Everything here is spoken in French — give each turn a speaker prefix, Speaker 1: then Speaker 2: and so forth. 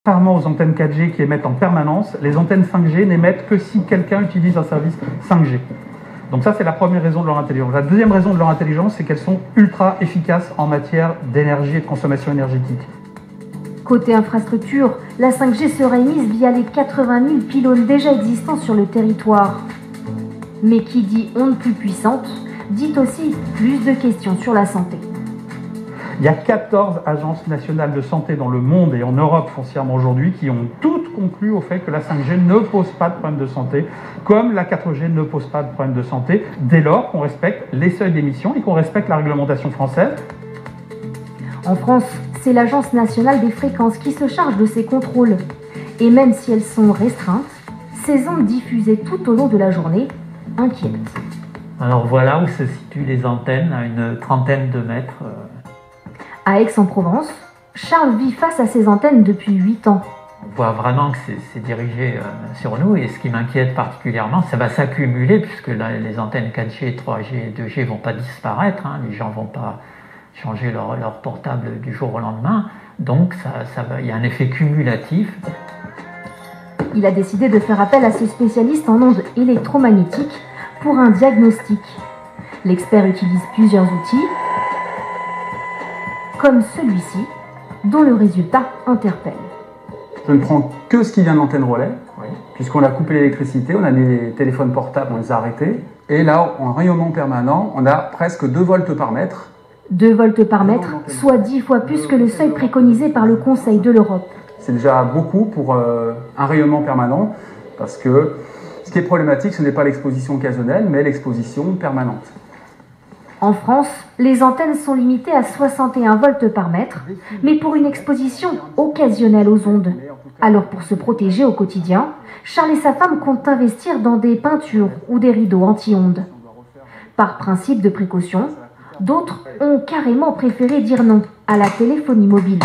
Speaker 1: Contrairement aux antennes 4G qui émettent en permanence, les antennes 5G n'émettent que si quelqu'un utilise un service 5G. Donc ça, c'est la première raison de leur intelligence. La deuxième raison de leur intelligence, c'est qu'elles sont ultra efficaces en matière d'énergie et de consommation énergétique.
Speaker 2: Côté infrastructure, la 5G sera émise via les 80 000 pylônes déjà existants sur le territoire. Mais qui dit onde plus puissante, dit aussi plus de questions sur la santé.
Speaker 1: Il y a 14 agences nationales de santé dans le monde et en Europe foncièrement aujourd'hui qui ont toutes conclu au fait que la 5G ne pose pas de problème de santé, comme la 4G ne pose pas de problème de santé, dès lors qu'on respecte les seuils d'émission et qu'on respecte la réglementation française.
Speaker 2: En France, c'est l'Agence nationale des fréquences qui se charge de ces contrôles. Et même si elles sont restreintes, ces ondes diffusées tout au long de la journée inquiètent.
Speaker 3: Alors voilà où se situent les antennes, à une trentaine de mètres.
Speaker 2: À Aix-en-Provence, Charles vit face à ces antennes depuis 8 ans.
Speaker 3: On voit vraiment que c'est dirigé sur nous et ce qui m'inquiète particulièrement, ça va s'accumuler puisque là, les antennes 4G, 3G et 2G ne vont pas disparaître, les gens ne vont pas changer leur portable du jour au lendemain, donc il y a un effet cumulatif.
Speaker 2: Il a décidé de faire appel à ce spécialiste en ondes électromagnétiques pour un diagnostic. L'expert utilise plusieurs outils, comme celui-ci, dont le résultat interpelle.
Speaker 4: Je ne prends que ce qui vient d'antenne relais, puisqu'on a coupé l'électricité, on a mis les téléphones portables, on les a arrêtés. Et là, en rayonnement permanent, on a presque 2 volts par mètre.
Speaker 2: 2 volts par mètre, soit 10 fois plus que le seuil préconisé par le Conseil de l'Europe.
Speaker 4: C'est déjà beaucoup pour un rayonnement permanent, parce que ce qui est problématique, ce n'est pas l'exposition occasionnelle, mais l'exposition permanente.
Speaker 2: En France, les antennes sont limitées à 61 volts par mètre, mais pour une exposition occasionnelle aux ondes. Alors pour se protéger au quotidien, Charles et sa femme comptent investir dans des peintures ou des rideaux anti-ondes. Par principe de précaution, d'autres ont carrément préféré dire non à la téléphonie mobile.